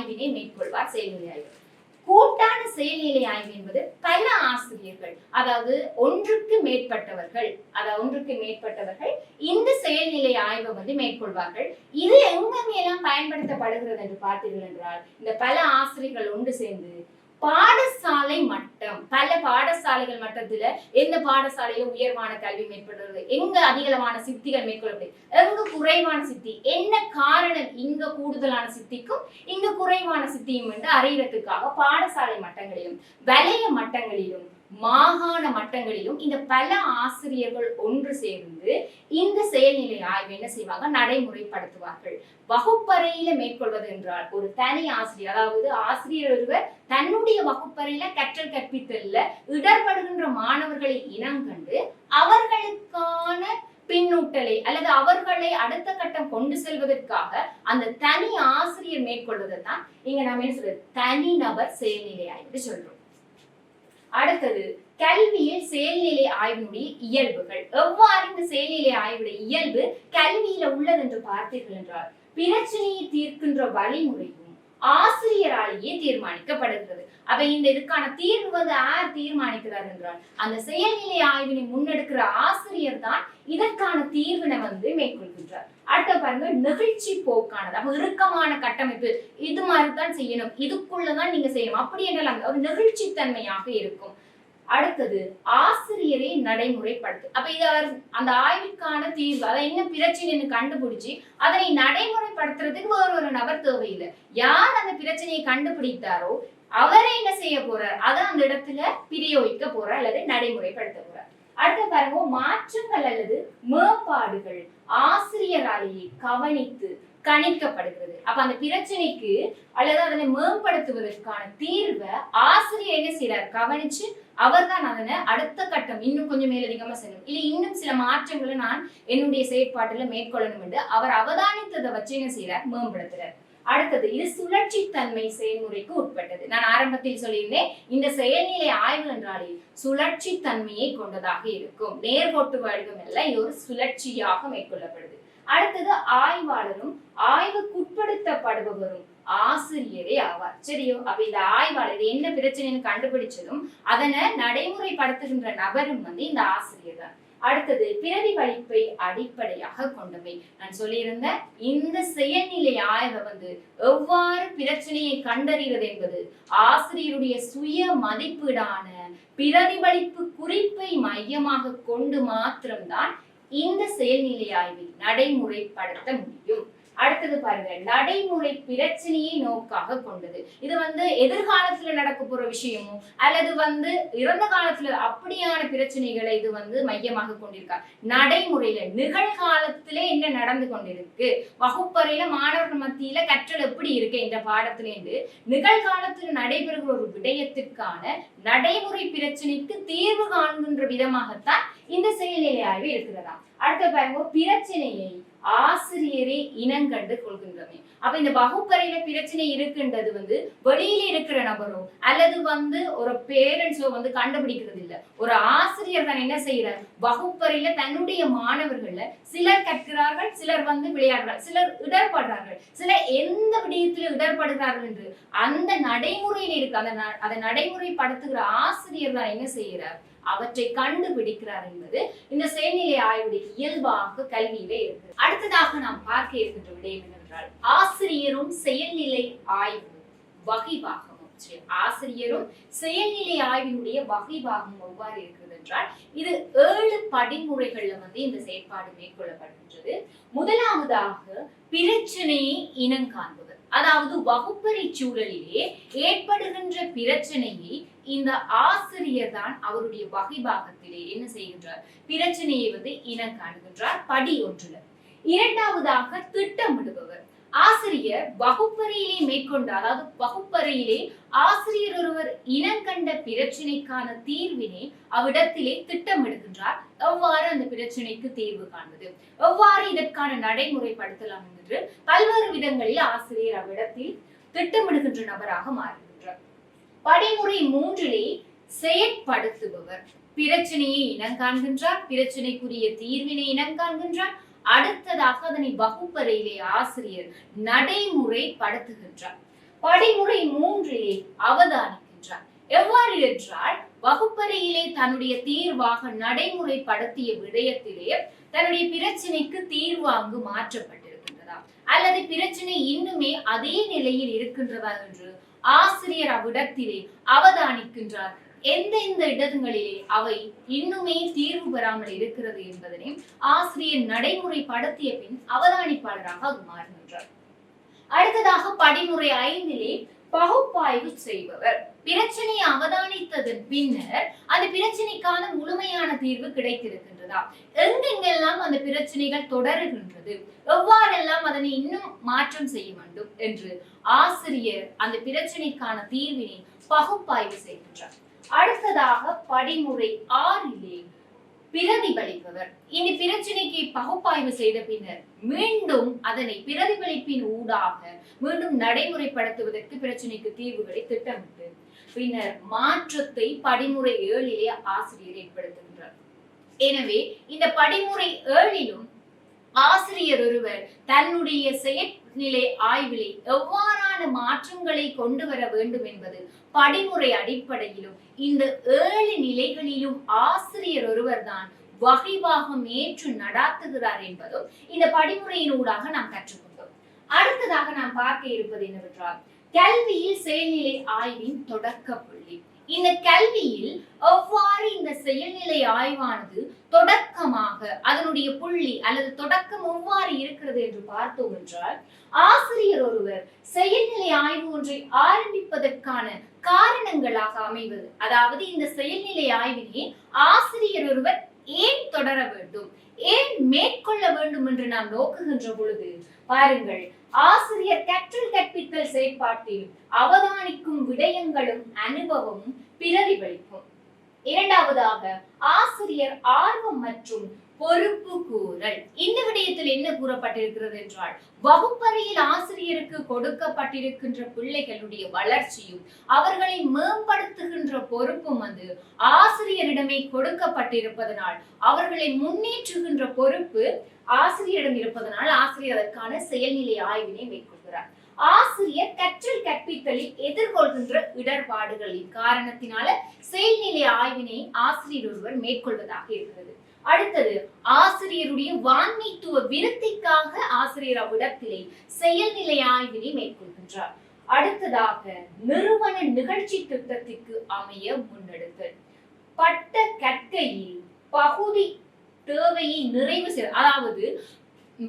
ஆய்வினை மேற்கொள்வார் செயல்நிலை ஆய்வு. கூட்டான செயல்நிலை ஆய்வு என்பது பல ஆசிரியர்கள், அதாவது ஒன்றுக்கு மேற்பட்டவர்கள் இந்த செயல்நிலை ஆய்வை வந்து மேற்கொள்வார்கள். இது எங்கெல்லாம் பயன்படுத்தப்படுகிறது என்று பார்த்தீர்கள் என்றால், இந்த பல ஆசிரியர்கள் ஒன்று சேர்ந்து பாடசாலை மட்டம், பல பாடசாலைகள் மட்டத்துல எந்த பாடசாலையில உயர்வான கல்வி மேற்கொள்றது, எங்க அதிகளவான சித்திகள் மேற்கொள்ளப்படுது, எங்க குறைவான சித்தி, என்ன காரணம் இங்க கூடுதலான சித்திக்கும் இங்க குறைவான சித்தியும் என்று அறியறதுக்காக பாடசாலை மட்டங்களிலும் வலய மட்டங்களிலும் மாகாண மட்டங்களிலும் இந்த பல ஆசிரியர்கள் ஒன்று சேர்ந்து இந்த செயல்நிலை ஆய்வு என்ன செய்வாங்க, நடைமுறைப்படுத்துவார்கள். வகுப்பறையில மேற்கொள்வது என்றால் ஒரு தனி ஆசிரியர், அதாவது ஆசிரியர் ஒருவர் தன்னுடைய வகுப்பறையில கற்றல் கற்பித்தல்ல இடர்படுகின்ற மாணவர்களை இனங்கண்டு அவர்களுக்கான பின்னூட்டலை அல்லது அவர்களை அடுத்த கட்டம் கொண்டு செல்வதற்காக அந்த தனி ஆசிரியர் மேற்கொள்வதை தான் இங்க நம்ம என்ன சொல்றது, தனிநபர் செயல்நிலை ஆய்வு சொல்றோம். அடுத்தது கல்வியில் செயல்நிலை ஆய்வினுடைய இயல்புகள். எவ்வாறு இந்த செயல்நிலை ஆய்வுடைய இயல்பு கல்வியில உள்ளது என்று பார்த்தீர்கள் என்றால், பிரச்சனையை தீர்க்கின்ற வழிமுறையும் ஆசிரியராலேயே தீர்மானிக்கப்படுகிறது. அப்ப இந்த இதுக்கான தீர்வு வந்து யார் தீர்மானிக்கிறார் என்றால், அந்த செயல்நிலை ஆய்வினை முன்னெடுக்கிற ஆசிரியர் தான் இதற்கான தீர்வினை வந்து மேற்கொள்கின்றார். அடுத்த பாருங்க, நிகழ்ச்சி போக்கானது. அப்ப இறுக்கமான கட்டமைப்பு இது மாதிரிதான் செய்யணும், இதுக்குள்ளதான் நீங்க செய்யணும் அப்படி என்றால் ஒரு நிகழ்ச்சி தன்மையாக இருக்கும். அடுத்தது ஆசிரியரை நடைமுறைப்படுத்து. அப்ப இது அந்த ஆய்வுக்கான தீர்வு, அதை என்ன பிரச்சனைன்னு கண்டுபிடிச்சு அதனை நடைமுறைப்படுத்துறதுக்கு ஒரு நபர் தேவையில்லை. யார் அந்த பிரச்சனையை கண்டுபிடித்தாரோ அவரை என்ன செய்ய போறார், அதை அந்த இடத்துல பிரயோகிக்க போறார் அல்லது நடைமுறைப்படுத்த போறார். அடுத்த பாருங்க, மாற்றங்கள் அல்லது மேம்பாடுகள் ஆசிரியராலேயே கவனித்து கணிக்கப்படுகிறது. அப்ப அந்த பிரச்சனைக்கு அல்லது அதனை மேம்படுத்துவதற்கான தீர்வை ஆசிரியர் என்ன செய்யறார், கவனிச்சு அவர் தான் அதனை அடுத்த கட்டம் இன்னும் கொஞ்சம் மேலதிகமா செய்யணும், இல்லை இன்னும் சில மாற்றங்களை நான் என்னுடைய செயற்பாட்டுல மேற்கொள்ளணும் என்று அவர் அவதானித்ததை வச்சு என்ன செய்யறார், மேம்படுத்துறார். அடுத்தது இது சுழற்சி தன்மை செயல்முறைக்கு உட்பட்டது. நான் ஆரம்பத்தில் சொல்லியிருந்தேன், இந்த செயல்நிலை ஆய்வு என்றாலே சுழற்சி தன்மையை கொண்டதாக இருக்கும். நேர்கோட்டு வடிவம் அல்ல, இது ஒரு சுழற்சியாக மேற்கொள்ளப்படுது. அடுத்தது ஆய்வாளரும் ஆய்வுக்குட்படுத்தப்படுபவரும் ஆசிரியரே ஆவார். சரியோ? அப்ப இந்த ஆய்வாளர் என்ன பிரச்சனைன்னு கண்டுபிடிச்சதும் அதனை நடைமுறைப்படுத்துகின்ற நபரும் வந்து இந்த ஆசிரியர் தான். அடுத்தது பிரதிபலிப்பை அடிப்படையாக கொண்டவை. நான் சொல்லியிருந்தேன், இந்த செயல்நிலை ஆய்வை வந்து எவ்வாறு பிரச்சனையை கண்டறிவது என்பது ஆசிரியருடைய சுய மதிப்பீடான பிரதிபலிப்பு குறிப்பை மையமாக கொண்டு மாத்திரம்தான் இந்த செயல்நிலை ஆய்வை நடைமுறைப்படுத்த முடியும். அடுத்தது பாருங்க, நடைமுறை பிரச்சனையை நோக்காக கொண்டது. இது வந்து எதிர்காலத்துல நடக்க போற விஷயமோ அல்லது வந்து இறந்த காலத்துல அப்படியான பிரச்சனைகளை இது வந்து மையமாக கொண்டிருக்கா, நடைமுறையில நிகழ்காலத்திலே என்ன நடந்து கொண்டிருக்கு, வகுப்பறையில மாணவர்கள் மத்தியில கற்றல் எப்படி இருக்கு இந்த பாடத்துல இருந்து நிகழ்காலத்துல நடைபெறுகிற ஒரு விடயத்திற்கான நடைமுறை பிரச்சனைக்கு தீர்வு காண்கின்ற விதமாகத்தான் இந்த செயல்நிலை ஆய்வு இருக்கிறதா. அடுத்த பாருங்க, பிரச்சனையை ஆசிரியரே இனங்கண்டு கொள்கின்றமே. அப்ப இந்த வகுப்பறையில பிரச்சனை இருக்குன்றது வந்து வெளியில இருக்கிற நபரோ அல்லது வந்து ஒரு பேரண்ட்ஸோ வந்து கண்டுபிடிக்கிறது இல்ல. ஒரு ஆசிரியர் தான் என்ன செய்யறார், வகுப்பறையில தன்னுடைய மாணவர்கள்ல சிலர் கற்கிறார்கள், சிலர் வந்து விளையாடுறார்கள், சிலர் இடர்படுறார்கள், சிலர் எந்த விடயத்துல இடர்படுகிறார்கள் என்று அந்த நடைமுறையில இருக்கு, அதை நடைமுறைப்படுத்துகிற ஆசிரியர் தான் என்ன செய்யறார், அவற்றை கண்டுபிடிக்கிறார் என்பது இந்த செயல்நிலை ஆய்வுடைய இயல்பாக கல்வியிலே இருக்கு. அடுத்ததாக நாம் பார்க்க இருக்கின்ற விடயம் என்னவென்றால், ஆசிரியரும் செயல்நிலை ஆய்வு வகைபாகமும். ஆசிரியரும் செயல்நிலை ஆய்வினுடைய வகைபாகம் எவ்வாறு இருக்கிறது என்றால், இது 7 படிமுறைகள்ல வந்து இந்த செயற்பாடு மேற்கொள்ளப்படுகின்றது. முதலாவதாக பிரச்சனையை இனங்காண்பவர், அதாவது வகுப்பறை சூழலிலே ஏற்படுகின்ற பிரச்சனையை இந்த ஆசிரியர் தான் அவருடைய வகைபாகத்திலே என்ன செய்கின்றார், பிரச்சனையை வந்து இனம் காணுகின்றார் படி 1. இரண்டாவதாக திட்டமிடுபவர். ஆசிரியர் வகுப்பறையிலே மேற்கொண்ட, அதாவது வகுப்பறையிலே ஆசிரியர் ஒருவர் இனங்கண்ட பிரச்சனைக்கான தீர்வினை அவ்விடத்திலே திட்டமிடுகின்றார். எவ்வாறு அந்த பிரச்சனைக்கு தீர்வு காண்பது, எவ்வாறு இதற்கான நடைமுறைப்படுத்தலாம் என்று பல்வேறு விதங்களில் ஆசிரியர் அவ்விடத்தில் திட்டமிடுகின்ற நபராக மாறுகின்றார். படிமுறை 3 செயற்படுத்துபவர். பிரச்சனையை இனங்காண்கின்றார், பிரச்சனைக்குரிய தீர்வினை இனங்காண்கின்றார், அடுத்ததாக அதனை வகுப்பறையிலே ஆசிரியர் நடைமுறைப்படுத்துகின்றார். படிமுறை 3 அவதானிக்கின்றார். எவ்வாறு என்றால், வகுப்பறையிலே தன்னுடைய தீர்வாக நடைமுறைப்படுத்திய விடயத்திலே தன்னுடைய பிரச்சனைக்கு தீர்வு அங்கு மாற்றப்பட்டிருக்கின்றதா, அல்லது பிரச்சனை இன்னுமே அதே நிலையில் இருக்கின்றதா என்று ஆசிரியர் அவ்விடத்திலே அவதானிக்கின்றார். எந்தெந்த இடங்களிலே அவை இன்னுமே தீர்வு பெறாமல் இருக்கிறது என்பதனை ஆசிரியர் நடைமுறைப்படுத்திய பின் அவதானிப்பாளராக மாறுகின்றார். அடுத்ததாக படிமுறை 5 பகுப்பாய்வு செய்பவர். பிரச்சனையை அவதானித்ததன் பின்னர் அந்த பிரச்சனைக்கான முழுமையான தீர்வு கிடைத்திருக்கின்றதா, எங்கெங்கெல்லாம் அந்த பிரச்சனைகள் தொடருகின்றது, எவ்வாறெல்லாம் அதனை இன்னும் மாற்றம் செய்ய வேண்டும் என்று ஆசிரியர் அந்த பிரச்சனைக்கான தீர்வினை பகுப்பாய்வு செய்கின்றார். அடுத்ததாக படிமுறை 6 பிரதிபலிப்பவர். இந்த பிரச்சனைக்கு பகுப்பாய்வு செய்த பின்னர் மீண்டும் அதனை பிரதிபலிப்பின் ஊடாக மீண்டும் நடைமுறைப்படுத்துவதற்கு பிரச்சனைக்கு தீர்வுகளை திட்டமிட்டு பின்னர் மாற்றத்தை படிமுறை 7 ஆசிரியர் ஏற்படுத்துகின்றார். எனவே இந்த படிமுறை 7 ஆசிரியர் ஒருவர் தன்னுடைய செயல்நிலை ஆய்விலே எவ்வாறான மாற்றங்களை கொண்டு வர வேண்டும் என்பது படிமுறை அடிப்படையிலும் இந்த 7 நிலைகளிலும் ஆசிரியர் ஒருவர் தான் வகைவாகம் ஏற்று நடாத்துகிறார் என்பதும் இந்த படிமுறையினூடாக நாம் கற்றுக்கொண்டோம். அடுத்ததாக நாம் பார்க்க இருப்பது என்னவென்றால், கல்வியில் செயல்நிலை ஆய்வின் தொடக்க புள்ளி. இந்த கல்வியில் எவ்வாறு இந்த செயல்நிலை ஆய்வானது தொடக்கமாக அதனுடைய புள்ளி அல்லது தொடக்கம் எவ்வாறு இருக்கிறது என்று பார்த்தோம் என்றால், ஆசிரியர் ஒருவர் செயல்நிலை ஆய்வு ஒன்றை ஆரம்பிப்பதற்கான காரணங்களாக அமைவது, அதாவது இந்த செயல்நிலை ஆய்வினை ஆசிரியர் ஒருவர் ஏன் தொடர வேண்டும், ஏன் மேற்கொள்ள வேண்டும் என்று நாம் நோக்குகின்ற பொழுது பாருங்கள், ஆசிரியர் கற்றல் கற்பித்தல் செயற்பாட்டில் அவதானிக்கும் விடயங்களும் அனுபவமும் பிரதிபலிக்கும். இரண்டாவதாக, ஆசிரியர் ஆர்வம் மற்றும் பொறுப்பு கூறல். இந்த விடயத்தில் என்ன கூறப்பட்டிருக்கிறது என்றால், வகுப்பறையில் ஆசிரியருக்கு கொடுக்கப்பட்டிருக்கின்ற பிள்ளைகளுடைய வளர்ச்சியும் அவர்களை மேம்படுத்துகின்ற பொறுப்பும் ஆசிரியரிடமே கொடுக்கப்பட்டிருப்பதனால் அவர்களை முன்னேற்றுகின்ற பொறுப்பு ஆசிரியரிடம் இருப்பதனால் ஆசிரியர் அதற்கான செயல்நிலை ஆய்வினை மேற்கொள்கிறார். ஆசிரியர் கற்றல் கற்பித்தலில் எதிர்கொள்கின்ற இடர்பாடுகளின் காரணத்தினால செயல்நிலை ஆய்வினை ஆசிரியர் ஒருவர் மேற்கொள்வதாக இருக்கிறது. அடுத்தது, ஆசிரியருடைய வான்மைத்துவ விருத்திக்காக ஆசிரியர் அவ்விடத்திலே செயல்நிலை ஆய்வினை மேற்கொள்கின்றார். அடுத்ததாக, நிறுவன நிகழ்ச்சி திட்டத்திற்கு அமைய முன்னெடுத்தல். பட்ட கற்கையில் பகுதி தேவையை நிறைவு செய்ய, அதாவது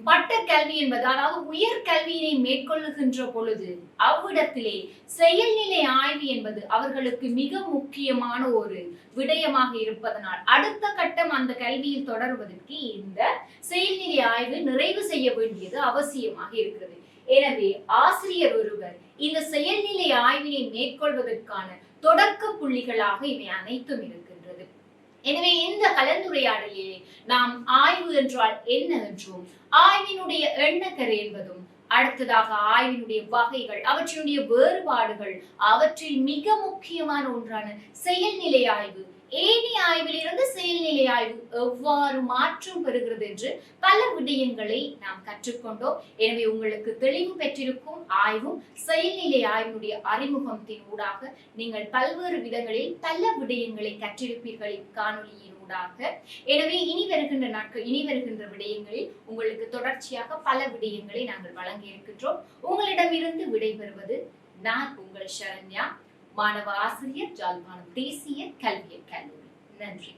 பட்ட கல்வி என்பது அதாவது உயர் கல்வியினை மேற்கொள்ளுகின்ற பொழுது அவ்விடத்திலே செயல்நிலை ஆய்வு என்பது அவர்களுக்கு மிக முக்கியமான ஒரு விடயமாக இருப்பதனால் அடுத்த கட்டம் அந்த கல்வியில் தொடர்வதற்கு இந்த செயல்நிலை ஆய்வு நிறைவு செய்ய வேண்டியது அவசியமாக இருக்கிறது. எனவே ஆசிரியர் ஒருவர் இந்த செயல்நிலை ஆய்வினை மேற்கொள்வதற்கான தொடக்க புள்ளிகளாக இவை அனைத்தும் இருக்கின்றது. எனவே இந்த கலந்துரையாடலிலே நாம் ஆய்வு என்றால் என்ன என்றும், ஆய்வினுடைய எண்ணக்கரு என்பதும், அடுத்ததாக ஆய்வினுடைய வகைகள், அவற்றினுடைய வேறுபாடுகள், அவற்றில் மிக முக்கியமான ஒன்றான செயல்நிலை ஆய்வு, ஏனைய ஆய்விலிருந்து செயல்நிலை ஆய்வு எவ்வாறு மாற்றம் பெறுகிறது என்று பல விடயங்களை நாம் கற்றுக்கொண்டோம். எனவே உங்களுக்கு தெளிவு பெற்றிருக்கும் ஆய்வும் செயல்நிலை ஆய்வினுடைய அறிமுகத்தின் ஊடாக நீங்கள் பல்வேறு விதங்களில் பல விடயங்களை கற்றிருப்பீர்கள் காணொலியின் ஊடாக. எனவே இனி வருகின்ற விடயங்களில் உங்களுக்கு தொடர்ச்சியாக பல விடயங்களை நாங்கள் வழங்க இருக்கின்றோம். உங்களிடமிருந்து விடைபெறுவது நான் உங்கள் சரண்யா, மாணவ ஆசிரியர், யாழ்ப்பாணம் தேசிய கல்வியியல் கல்லூரி. நன்றி.